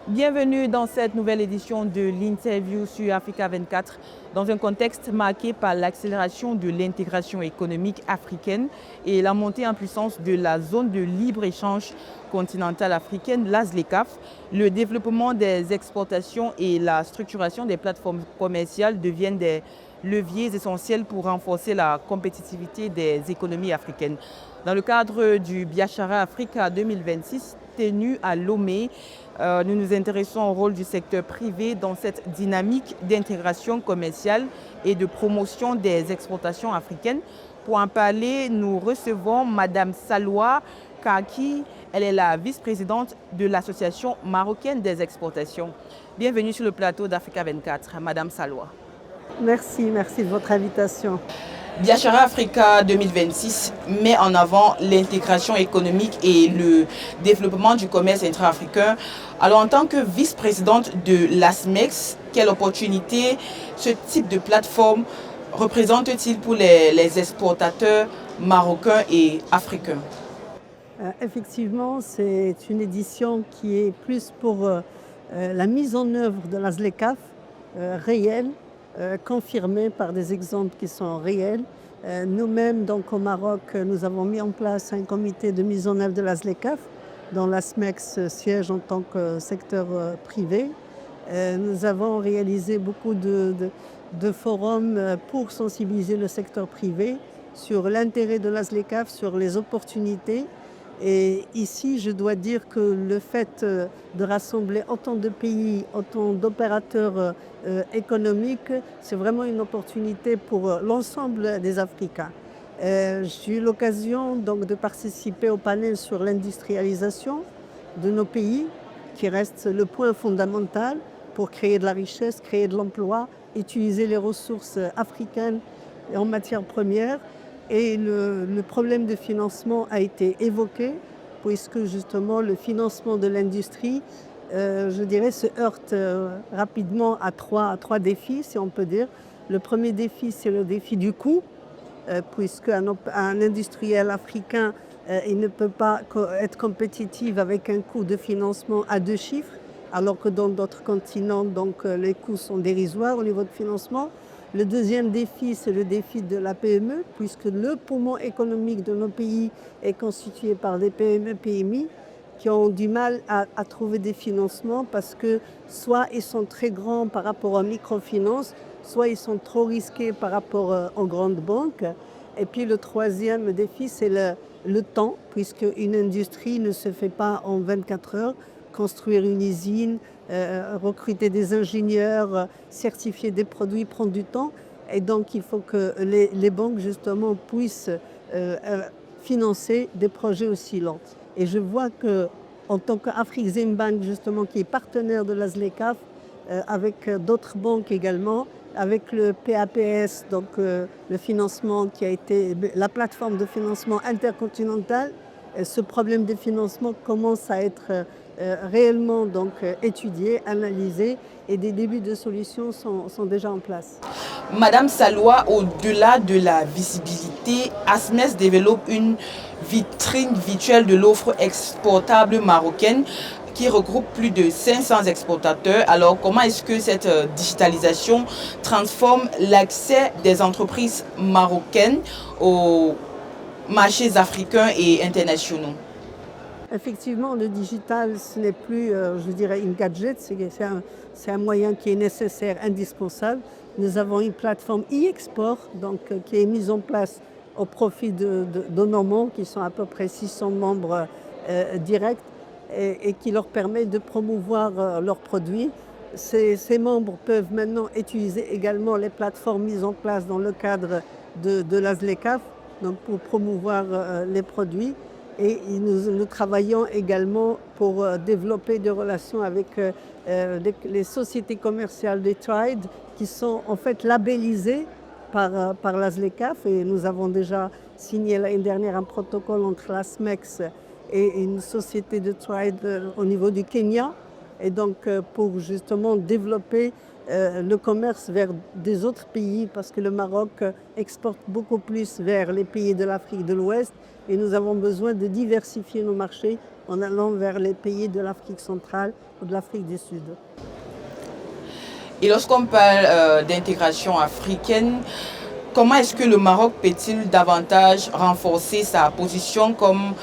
Bienvenue dans cette nouvelle édition de l'interview sur Africa 24, dans un contexte marqué par l'accélération de l'intégration économique africaine et la montée en puissance de la zone de libre-échange continentale africaine, la ZLECAf. Le développement des exportations et la structuration des plateformes commerciales deviennent des leviers essentiels pour renforcer la compétitivité des économies africaines. Dans le cadre du Biashara Africa 2026, tenu à Lomé, nous nous intéressons au rôle du secteur privé dans cette dynamique d'intégration commerciale et de promotion des exportations africaines. Pour en parler, nous recevons Madame Salwa Kaki. Elle est la vice-présidente de l'Association marocaine des exportations. Bienvenue sur le plateau d'Africa 24, Madame Salwa. Merci de votre invitation. Biashara Africa 2026 met en avant l'intégration économique et le développement du commerce intra-africain. Alors, en tant que vice-présidente de l'ASMEX, quelle opportunité ce type de plateforme représente-t-il pour les exportateurs marocains et africains? Effectivement, c'est une édition qui est plus pour la mise en œuvre de la ZLECAf réelle, confirmée par des exemples qui sont réels. Nous-mêmes, donc au Maroc, nous avons mis en place un comité de mise en œuvre de la ZLECAf, dont l'ASMEX siège en tant que secteur privé. Nous avons réalisé beaucoup de forums pour sensibiliser le secteur privé sur l'intérêt de la ZLECAf, sur les opportunités. Et ici, je dois dire que le fait de rassembler autant de pays, autant d'opérateurs économiques, c'est vraiment une opportunité pour l'ensemble des Africains. J'ai eu l'occasion donc de participer au panel sur l'industrialisation de nos pays, qui reste le point fondamental pour créer de la richesse, créer de l'emploi, utiliser les ressources africaines en matière première. Et le problème de financement a été évoqué, puisque justement le financement de l'industrie, je dirais, se heurte rapidement à trois défis, si on peut dire. Le premier défi, c'est le défi du coût, puisque un industriel africain, il ne peut pas être compétitif avec un coût de financement à 2 chiffres, alors que dans d'autres continents, donc, les coûts sont dérisoires au niveau de financement. Le deuxième défi, c'est le défi de la PME, puisque le poumon économique de nos pays est constitué par des PME, PMI, qui ont du mal à trouver des financements parce que soit ils sont très grands par rapport aux microfinances, soit ils sont trop risqués par rapport aux grandes banques. Et puis le troisième défi, c'est le temps, puisque une industrie ne se fait pas en 24 heures. Construire une usine, recruter des ingénieurs, certifier des produits prend du temps. Et donc, il faut que les banques, justement, puissent financer des projets aussi lents. Et je vois qu'en tant qu'Afreximbank, justement, qui est partenaire de la ZLECAf, avec d'autres banques également, avec le PAPS, donc le financement qui a été la plateforme de financement intercontinental, ce problème de financement commence à être réellement donc, étudié, analysé, et des débuts de solutions sont déjà en place. Madame Salwa, au-delà de la visibilité, ASMEX développe une vitrine virtuelle de l'offre exportable marocaine qui regroupe plus de 500 exportateurs. Alors, comment est-ce que cette digitalisation transforme l'accès des entreprises marocaines aux marchés africains et internationaux? Effectivement, le digital, ce n'est plus, je dirais, une gadget, c'est un moyen qui est nécessaire, indispensable. Nous avons une plateforme e-export donc, qui est mise en place au profit de nos membres, qui sont à peu près 600 membres directs, et qui leur permet de promouvoir leurs produits. Ces membres peuvent maintenant utiliser également les plateformes mises en place dans le cadre de la ZLECAf, donc pour promouvoir les produits. Et nous travaillons également pour développer des relations avec les sociétés commerciales des Trade qui sont en fait labellisées par la ZLECAf. Et nous avons déjà signé l'année dernière un protocole entre l'ASMEX et une société de Trade au niveau du Kenya. Et donc pour justement développer le commerce vers des autres pays, parce que le Maroc exporte beaucoup plus vers les pays de l'Afrique de l'Ouest et nous avons besoin de diversifier nos marchés en allant vers les pays de l'Afrique centrale ou de l'Afrique du Sud. Et lorsqu'on parle d'intégration africaine, comment est-ce que le Maroc peut-il davantage renforcer sa position comme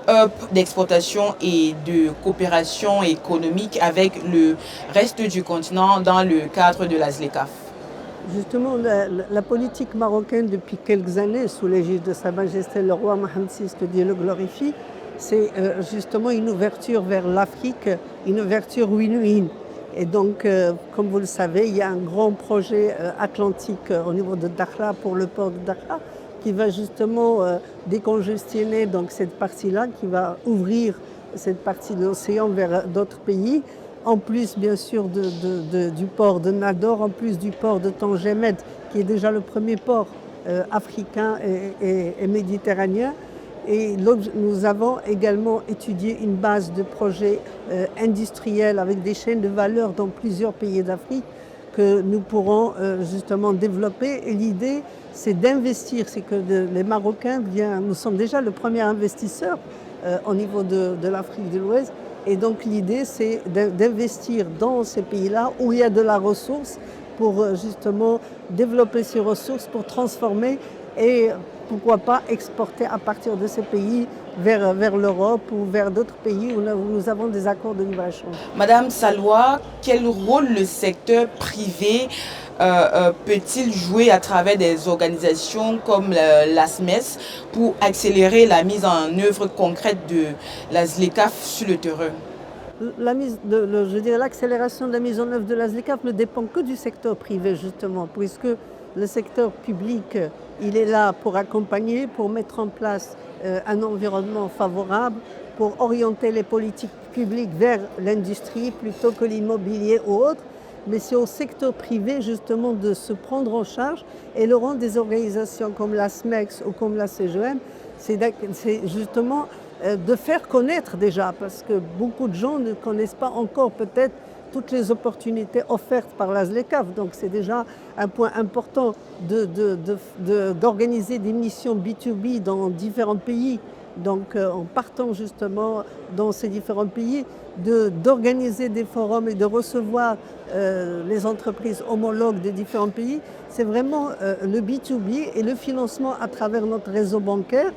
hub d'exportation et de coopération économique avec le reste du continent dans le cadre de la ZLECAf? Justement, la politique marocaine depuis quelques années, sous l'égide de Sa Majesté le roi Mohammed VI, que Dieu le glorifie, c'est justement une ouverture vers l'Afrique, une ouverture win-win. Et donc, comme vous le savez, il y a un grand projet atlantique au niveau de Dakhla, pour le port de Dakhla, qui va justement décongestionner donc, cette partie-là, qui va ouvrir cette partie de l'océan vers d'autres pays, en plus bien sûr du port de Nador, en plus du port de Tangemed, qui est déjà le premier port africain et méditerranéen. Et nous avons également étudié une base de projets industriels avec des chaînes de valeur dans plusieurs pays d'Afrique que nous pourrons justement développer. Et l'idée, c'est d'investir, c'est que les Marocains nous sommes déjà le premier investisseur au niveau de l'Afrique de l'Ouest. Et donc l'idée, c'est d'investir dans ces pays-là où il y a de la ressource pour justement développer ces ressources, pour transformer et pourquoi pas exporter à partir de ces pays vers l'Europe ou vers d'autres pays où nous avons des accords de libre-échange. Madame Salwa, quel rôle le secteur privé peut-il jouer à travers des organisations comme l'ASMES pour accélérer la mise en œuvre concrète de la ZLECAf sur le terrain? L'accélération de la mise en œuvre de la ZLECAf ne dépend que du secteur privé justement, puisque le secteur public, il est là pour accompagner, pour mettre en place un environnement favorable, pour orienter les politiques publiques vers l'industrie plutôt que l'immobilier ou autre. Mais c'est au secteur privé justement de se prendre en charge, et le rôle des organisations comme la SMEX ou comme la CGM, c'est justement de faire connaître déjà, parce que beaucoup de gens ne connaissent pas encore peut-être toutes les opportunités offertes par la ZLECAf. Donc c'est déjà un point important d'organiser des missions B2B dans différents pays. Donc en partant justement dans ces différents pays, d'organiser des forums et de recevoir les entreprises homologues des différents pays, c'est vraiment le B2B et le financement à travers notre réseau bancaire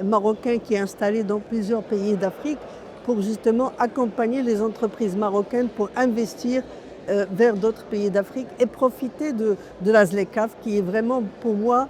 marocain qui est installé dans plusieurs pays d'Afrique, pour justement accompagner les entreprises marocaines pour investir vers d'autres pays d'Afrique et profiter de la ZLECAf, qui est vraiment pour moi,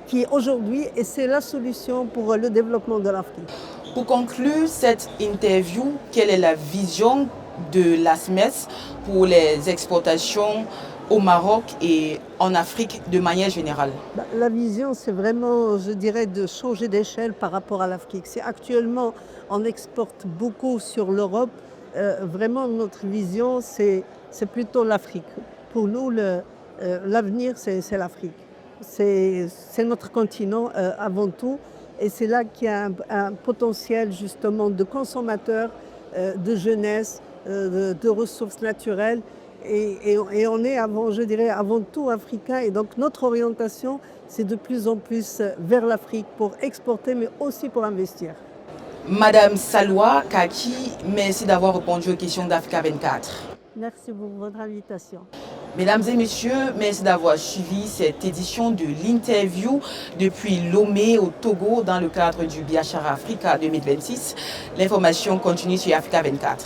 qui est aujourd'hui, et c'est la solution pour le développement de l'Afrique. Pour conclure cette interview, quelle est la vision de l'ASMES pour les exportations au Maroc et en Afrique de manière générale? La vision, c'est vraiment, je dirais, de changer d'échelle par rapport à l'Afrique. C'est actuellement, on exporte beaucoup sur l'Europe. Vraiment, notre vision, c'est plutôt l'Afrique. Pour nous, l'avenir, c'est l'Afrique. C'est notre continent avant tout. Et c'est là qu'il y a un potentiel justement de consommateurs, de jeunesse, de ressources naturelles. Et on est avant tout africain. Et donc notre orientation, c'est de plus en plus vers l'Afrique pour exporter, mais aussi pour investir. Madame Salwa Kaki, merci d'avoir répondu aux questions d'Africa 24. Merci pour votre invitation. Mesdames et messieurs, merci d'avoir suivi cette édition de l'interview depuis Lomé au Togo dans le cadre du Biachara Africa 2026. L'information continue sur Africa 24.